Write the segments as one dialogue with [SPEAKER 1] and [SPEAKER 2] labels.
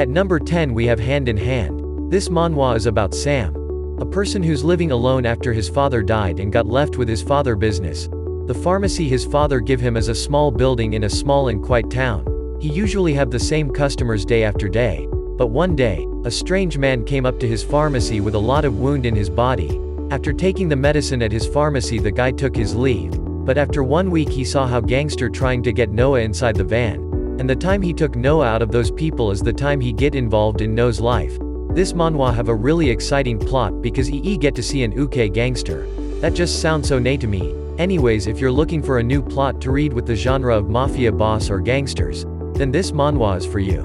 [SPEAKER 1] At number 10 we have Hand in Hand. This manhwa is about Sam, a person who's living alone after his father died and got left with his father business. The pharmacy his father give him is a small building in a small and quiet town. He usually have the same customers day after day. But one day, a strange man came up to his pharmacy with a lot of wound in his body. After taking the medicine at his pharmacy, the guy took his leave. But after 1 week he saw how gangster trying to get Noah inside the van. And the time he took Noah out of those people is the time he get involved in Noah's life. This manhwa have a really exciting plot because get to see an uke gangster. That just sounds so nay to me. Anyways, if you're looking for a new plot to read with the genre of mafia boss or gangsters, then this manhwa is for you.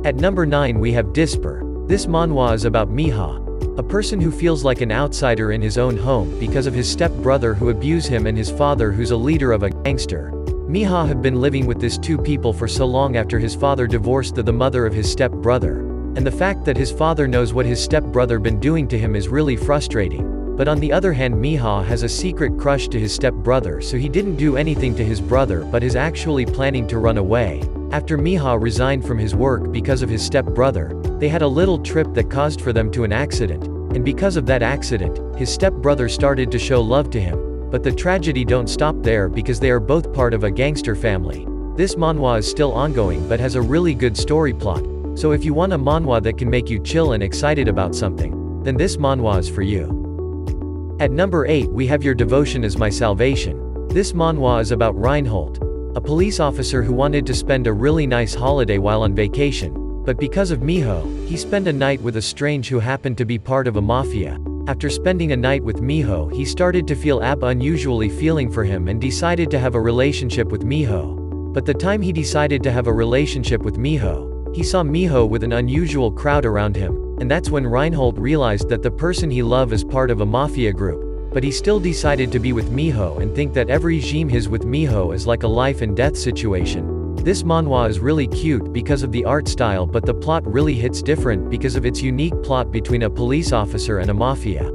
[SPEAKER 1] At number 9 we have Disper. This manhwa is about Miha, a person who feels like an outsider in his own home because of his step-brother who abuse him and his father who's a leader of a gangster. Miha have been living with these two people for so long after his father divorced the mother of his step-brother. And the fact that his father knows what his step-brother been doing to him is really frustrating. But on the other hand, Miha has a secret crush to his step-brother, so he didn't do anything to his brother but is actually planning to run away. After Miha resigned from his work because of his step-brother, they had a little trip that caused for them to an accident. And because of that accident, his step-brother started to show love to him. But the tragedy don't stop there because they are both part of a gangster family. This manhwa is still ongoing but has a really good story plot. So if you want a manhwa that can make you chill and excited about something, then this manhwa is for you. At number 8 we have Your Devotion is My Salvation. This manhwa is about Reinhold, a police officer who wanted to spend a really nice holiday while on vacation. But because of Miho, he spent a night with a strange who happened to be part of a mafia. After spending a night with Miho, he started to feel unusually feeling for him and decided to have a relationship with Miho. But the time he decided to have a relationship with Miho, he saw Miho with an unusual crowd around him, and that's when Reinhold realized that the person he loved is part of a mafia group. But he still decided to be with Miho and think that every regime his with Miho is like a life and death situation. This manhwa is really cute because of the art style, but the plot really hits different because of its unique plot between a police officer and a mafia.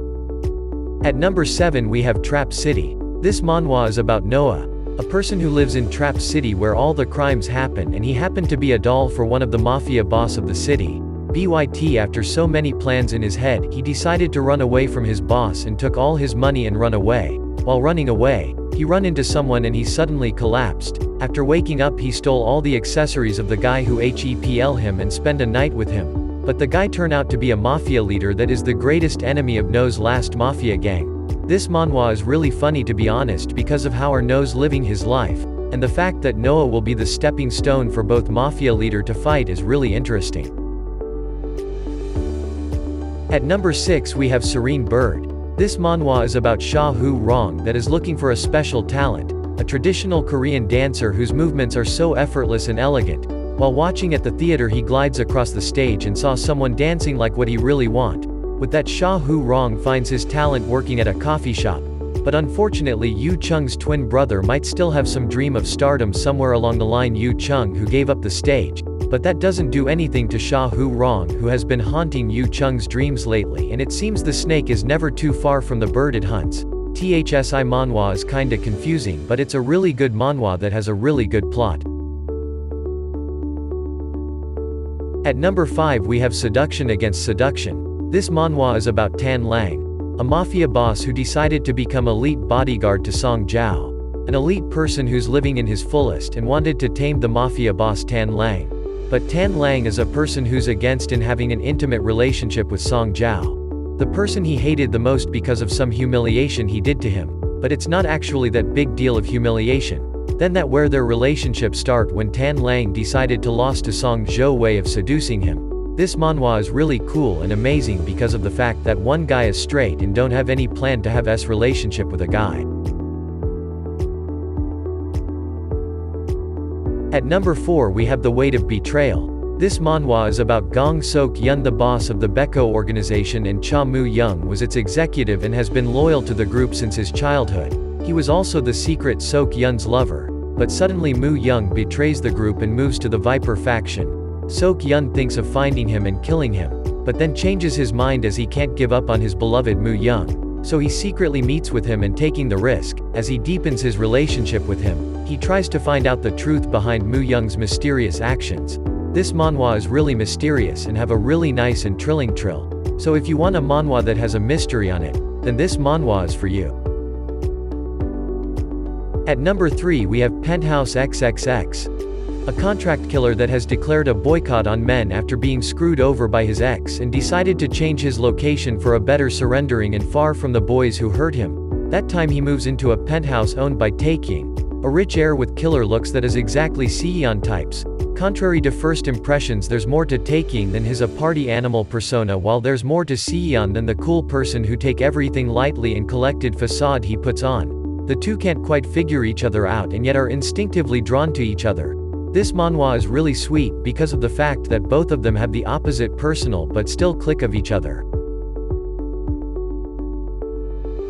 [SPEAKER 1] At number 7 we have Trap City. This manhwa is about Noah, a person who lives in Trap City where all the crimes happen, and he happened to be a doll for one of the mafia boss of the city. But after so many plans in his head, he decided to run away from his boss and took all his money and run away. While running away, he run into someone and he suddenly collapsed. After waking up he stole all the accessories of the guy who helped him and spent a night with him. But the guy turned out to be a mafia leader that is the greatest enemy of Noah's last mafia gang. This manhwa is really funny to be honest because of how Noah's living his life, and the fact that Noah will be the stepping stone for both mafia leader to fight is really interesting. At number 6 we have Serene Bird. This manhwa is about Sha Hu Rong that is looking for a special talent, a traditional Korean dancer whose movements are so effortless and elegant. While watching at the theater he glides across the stage and saw someone dancing like what he really want. With that Sha Hu Rong finds his talent working at a coffee shop. But unfortunately Yu Chung's twin brother might still have some dream of stardom somewhere along the line. Yu Chung who gave up the stage. But that doesn't do anything to Sha Hu Rong who has been haunting Yu Chung's dreams lately, and it seems the snake is never too far from the bird it hunts. THSI manhwa is kinda confusing, but it's a really good manhwa that has a really good plot. At number 5 we have Seduction Against Seduction. This manhwa is about Tan Lang, a mafia boss who decided to become elite bodyguard to Song Jiao, an elite person who's living in his fullest and wanted to tame the mafia boss Tan Lang. But Tan Lang is a person who's against in having an intimate relationship with Song Jiao, the person he hated the most because of some humiliation he did to him. But it's not actually that big deal of humiliation. Then that where their relationship start when Tan Lang decided to lost to Song Zhou way of seducing him. This manhwa is really cool and amazing because of the fact that one guy is straight and don't have any plan to have s relationship with a guy. At number 4 we have The Weight of Betrayal. This manhwa is about Gong Sok Yun, the boss of the Beko organization, and Cha Mu Young was its executive and has been loyal to the group since his childhood. He was also the secret Sok Yun's lover. But suddenly Mu Young betrays the group and moves to the Viper faction. Sok Yun thinks of finding him and killing him, but then changes his mind as he can't give up on his beloved Mu Young. So he secretly meets with him and taking the risk. As he deepens his relationship with him, he tries to find out the truth behind Moo Young's mysterious actions. This manhwa is really mysterious and have a really nice and thrilling trill. So if you want a manhwa that has a mystery on it, then this manhwa is for you. At number 3 we have Penthouse XXX. A contract killer that has declared a boycott on men after being screwed over by his ex and decided to change his location for a better surrendering and far from the boys who hurt him. That time he moves into a penthouse owned by Taekyung, a rich heir with killer looks that is exactly Seeyeon types. Contrary to first impressions, there's more to Taekyung than his a party animal persona, while there's more to Seeyeon than the cool person who take everything lightly and collected facade he puts on. The two can't quite figure each other out and yet are instinctively drawn to each other. This manhwa is really sweet because of the fact that both of them have the opposite personal but still click of each other.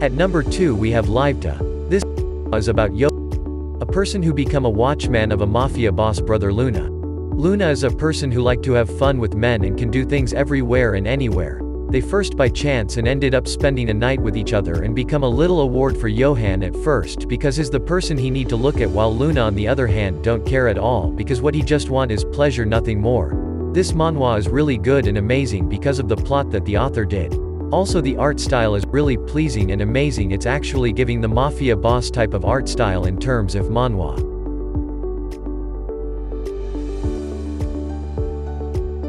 [SPEAKER 1] At number 2 we have Liveta. This is about Yaoi, a person who become a watchman of a mafia boss brother Luna. Luna is a person who like to have fun with men and can do things everywhere and anywhere. They first by chance and ended up spending a night with each other and become a little award for Johan at first because he's the person he need to look at, while Luna on the other hand don't care at all because what he just want is pleasure, nothing more. This manhwa is really good and amazing because of the plot that the author did. Also the art style is really pleasing and amazing. It's actually giving the mafia boss type of art style in terms of manhwa.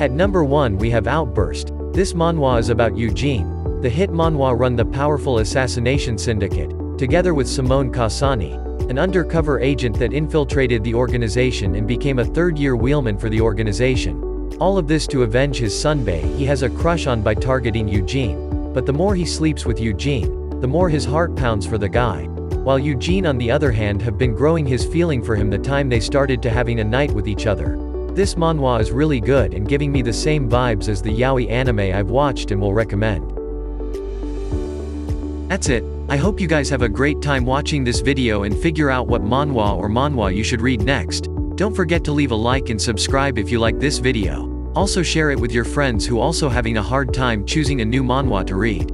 [SPEAKER 1] At number 1 we have Outburst. This manhwa is about Eugene, the hit manhwa run the powerful assassination syndicate, together with Simone Kasani, an undercover agent that infiltrated the organization and became a third-year wheelman for the organization. All of this to avenge his sunbae he has a crush on by targeting Eugene. But the more he sleeps with Eugene, the more his heart pounds for the guy. While Eugene on the other hand have been growing his feeling for him the time they started to having a night with each other. This manhwa is really good and giving me the same vibes as the yaoi anime I've watched and will recommend. That's it. I hope you guys have a great time watching this video and figure out what manhwa you should read next. Don't forget to leave a like and subscribe if you like this video. Also share it with your friends who also having a hard time choosing a new manhwa to read.